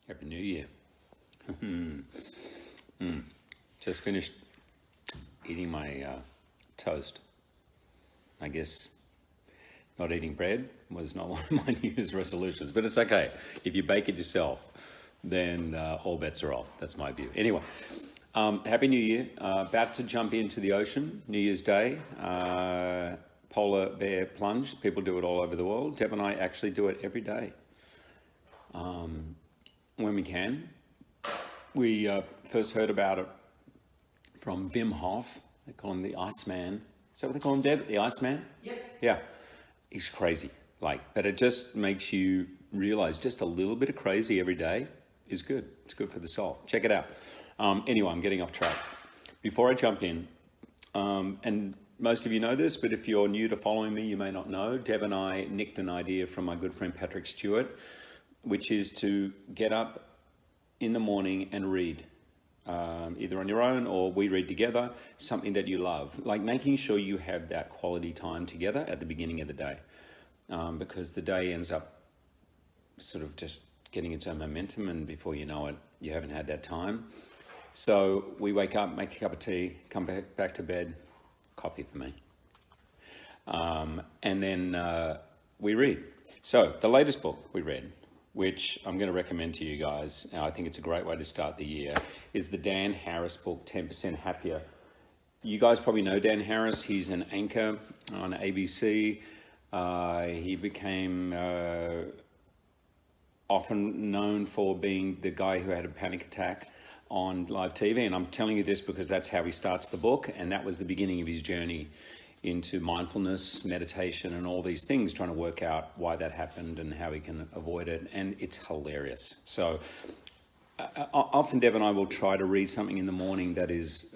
Happy New Year. Just finished eating my toast. I guess not eating bread was not one of my New Year's resolutions, but it's okay. If you bake it yourself, then all bets are off. That's my view. Anyway, Happy New Year. About to jump into the ocean, New Year's Day. Polar bear plunge. People do it all over the world. Deb and I actually do it every day. When we can. We first heard about it from Wim Hof. They call him the Iceman. Is that what they call him, Deb? The Iceman? Yep. Yeah. He's crazy. But it just makes you realize just a little bit of crazy every day is good. It's good for the soul. Check it out. Anyway, I'm getting off track. Before I jump in, and most of you know this, but if you're new to following me, you may not know, Deb and I nicked an idea from my good friend Patrick Stewart, which is to get up in the morning and read, either on your own or we read together, something that you love, like making sure you have that quality time together at the beginning of the day, because the day ends up sort of just getting its own momentum, and before you know it, you haven't had that time. So we wake up, make a cup of tea, come back to bed, coffee for me, and then we read. So the latest book we read, which I'm going to recommend to you guys, and I think it's a great way to start the year, is the Dan Harris book, 10% Happier. You guys probably know Dan Harris. He's an anchor on ABC. He became often known for being the guy who had a panic attack on live TV. And I'm telling you this because that's how he starts the book. And that was the beginning of his journey into mindfulness, meditation, and all these things, trying to work out why that happened and how he can avoid it. And it's hilarious. So often Deb and I will try to read something in the morning that is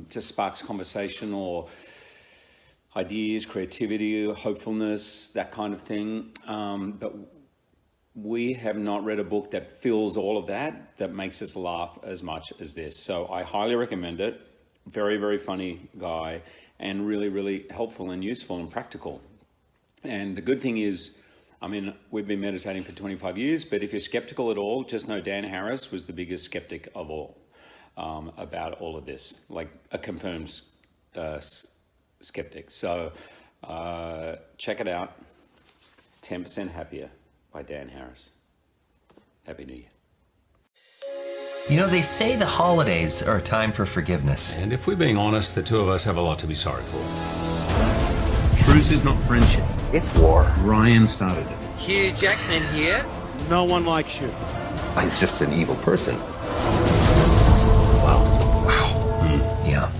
just sparks conversation or ideas, creativity, hopefulness, that kind of thing. But we have not read a book that fills all of that makes us laugh as much as this. So I highly recommend it. Very, very funny guy, and really, really helpful and useful and practical. And the good thing is, I mean, we've been meditating for 25 years, but if you're skeptical at all, just know Dan Harris was the biggest skeptic of all about all of this, like a confirmed skeptic. So check it out, 10% Happier by Dan Harris. Happy New Year. You know, they say the holidays are a time for forgiveness. And if we're being honest, the two of us have a lot to be sorry for. Truce is not friendship. It's war. Ryan started it. Hugh Jackman here. No one likes you. He's just an evil person. Wow. Yeah.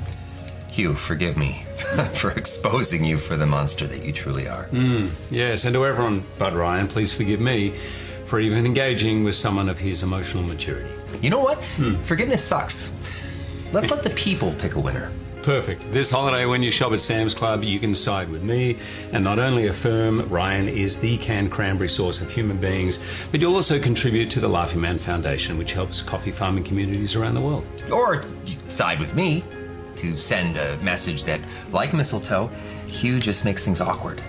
Hugh, forgive me for exposing you for the monster that you truly are. Yes, and to everyone but Ryan, please forgive me for even engaging with someone of his emotional maturity. You know what? Forgiveness sucks. Let's let the people pick a winner. Perfect. This holiday, when you shop at Sam's Club, you can side with me and not only affirm Ryan is the canned cranberry source of human beings, but you'll also contribute to the Laughing Man Foundation, which helps coffee farming communities around the world. Or you can side with me to send a message that, like mistletoe, Hugh just makes things awkward.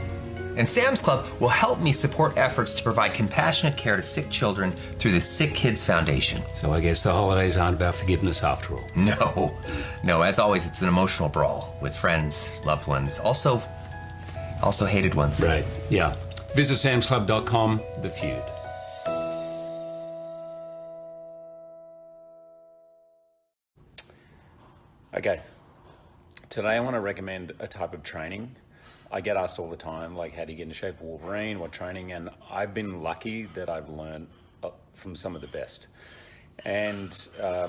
And Sam's Club will help me support efforts to provide compassionate care to sick children through the Sick Kids Foundation. So I guess the holidays aren't about forgiveness after all. No, as always, it's an emotional brawl with friends, loved ones, also hated ones. Right, yeah. Visit samsclub.com, The Feud. Okay. Today I want to recommend a type of training. I get asked all the time, like, how do you get into shape for Wolverine, what training? And I've been lucky that I've learned from some of the best. And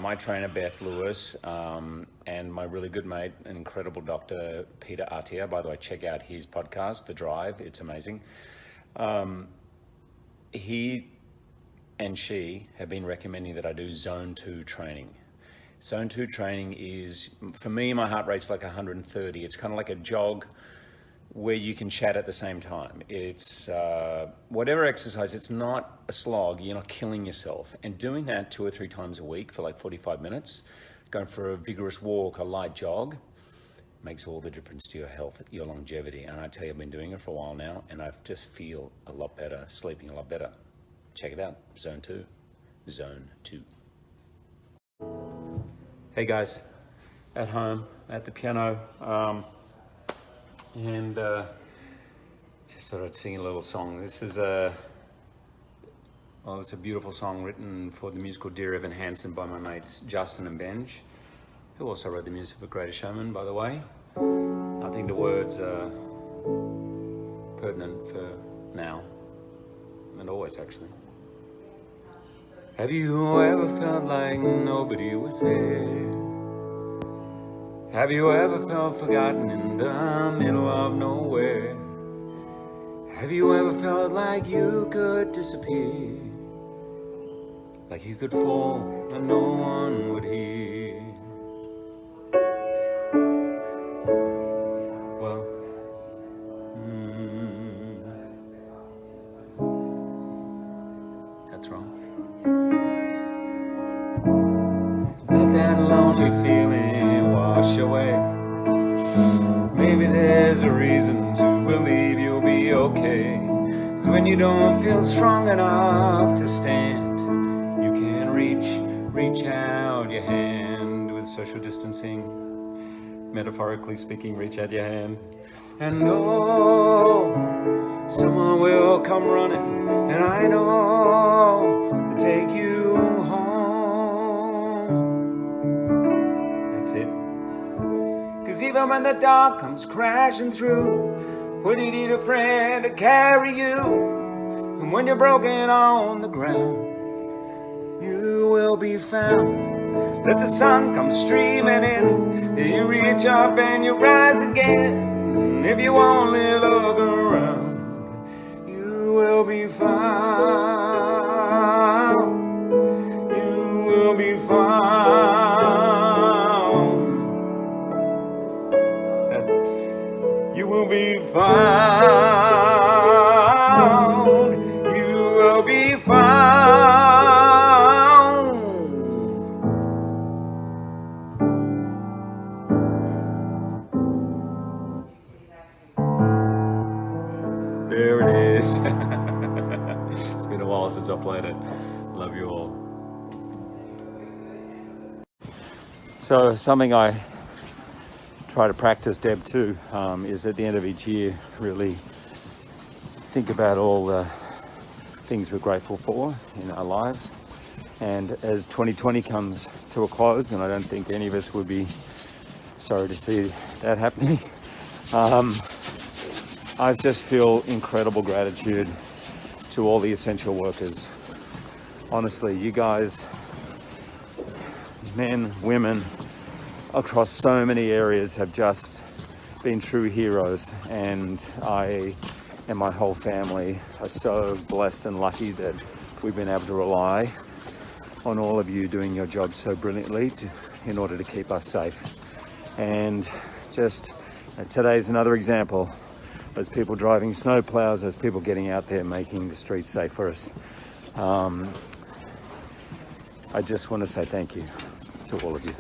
my trainer, Beth Lewis, and my really good mate, an incredible doctor, Peter Attia, by the way, check out his podcast, The Drive, it's amazing. He and she have been recommending that I do Zone 2 training. Zone 2 training is, for me, my heart rate's like 130. It's kind of like a jog where you can chat at the same time. It's whatever exercise, it's not a slog, you're not killing yourself. And doing that 2 or 3 times a week for like 45 minutes, going for a vigorous walk, a light jog, makes all the difference to your health, your longevity. And I tell you, I've been doing it for a while now, and I just feel a lot better, sleeping a lot better. Check it out, Zone 2. Zone 2. Hey guys, at home, at the piano, and just thought I'd sing a little song. This is it's a beautiful song written for the musical Dear Evan Hansen by my mates Justin and Benj, who also wrote the music for Greatest Showman, by the way. I think the words are pertinent for now, and always actually. Have you ever felt like nobody was there? Have you ever felt forgotten in the middle of nowhere? Have you ever felt like you could disappear? Like you could fall and no one would hear? Well, that's wrong. Let that lonely feeling wash away. Maybe there's a reason to believe you'll be okay. 'Cause when you don't feel strong enough to stand, you can reach out your hand with social distancing. Metaphorically speaking, reach out your hand. And oh, someone will come running, and I know to take you home. That's it. 'Cause even when the dark comes crashing through, when you need a friend to carry you, and when you're broken on the ground, you will be found. Let the sun come streaming in, you reach up and you rise again. If you only look around, you will be found. You will be found. You will be found. You will be found. There it is. It's been a while since I played it. Love you all. So something I try to practice, Deb, too, is at the end of each year really think about all the things we're grateful for in our lives. And as 2020 comes to a close, and I don't think any of us would be sorry to see that happening, I just feel incredible gratitude to all the essential workers. Honestly, you guys, men, women, across so many areas have just been true heroes, and I and my whole family are so blessed and lucky that we've been able to rely on all of you doing your job so brilliantly in order to keep us safe. And just today's another example. There's people driving snow plows, there's people getting out there making the streets safe for us. I just want to say thank you to all of you.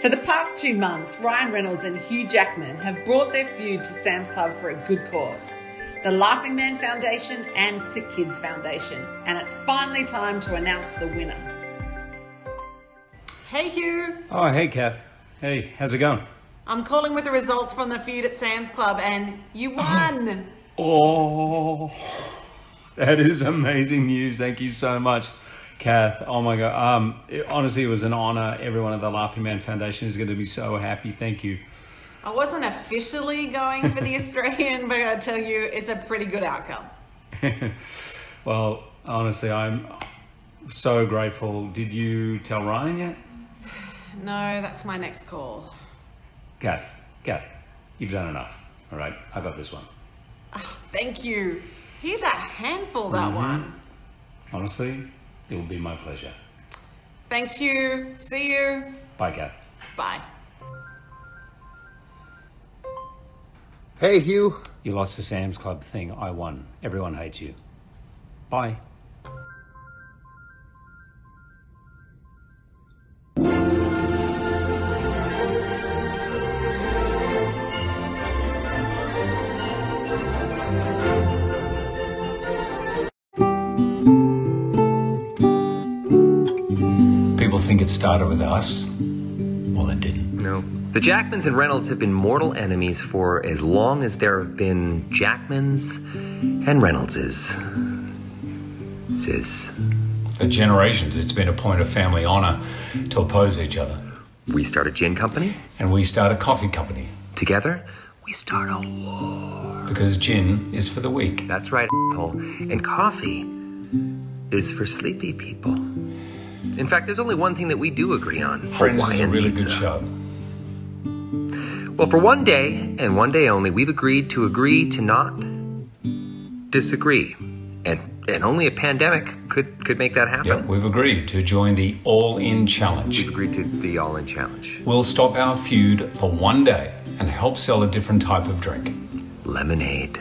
For the past 2 months, Ryan Reynolds and Hugh Jackman have brought their feud to Sam's Club for a good cause. The Laughing Man Foundation and Sick Kids Foundation. And it's finally time to announce the winner. Hey Hugh! Oh, hey, Kath. Hey, how's it going? I'm calling with the results from the feud at Sam's Club, and you won! Oh, that is amazing news. Thank you so much, Kath. Oh my God. Honestly, it was an honor. Everyone at the Laughing Man Foundation is going to be so happy. Thank you. I wasn't officially going for the Australian, but I tell you, it's a pretty good outcome. Well, honestly, I'm so grateful. Did you tell Ryan yet? No, that's my next call. Kath, you've done enough. All right, I got this one. Oh, thank you. He's a handful, that one. Honestly, it will be my pleasure. Thanks, Hugh. See you. Bye, Kath. Bye. Hey, Hugh. You lost the Sam's Club thing. I won. Everyone hates you. Bye. think it started with us. Well, it didn't. No. The Jackmans and Reynolds have been mortal enemies for as long as there have been Jackmans and Reynoldses. For generations, it's been a point of family honor to oppose each other. We start a gin company. And we start a coffee company. Together, we start a war. Because gin is for the weak. That's right, asshole. And coffee is for sleepy people. In fact, there's only one thing that we do agree on. Friends is a really pizza. good show. Well, for one day, and one day only, we've agreed to not disagree. And only a pandemic could make that happen. Yep, we've agreed to join the All-In Challenge. We've agreed to the All-In Challenge. We'll stop our feud for one day and help sell a different type of drink. Lemonade.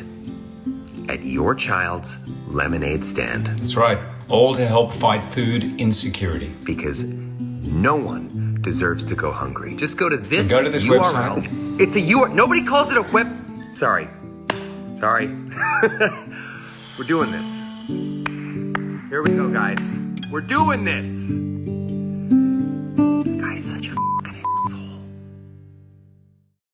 At your child's lemonade stand. That's right. All to help fight food insecurity. Because no one deserves to go hungry. Just go to this So go to this URL. website. It's a URL. Nobody calls it a web... Sorry. We're doing this. Here we go, guys. We're doing this. Guy's such a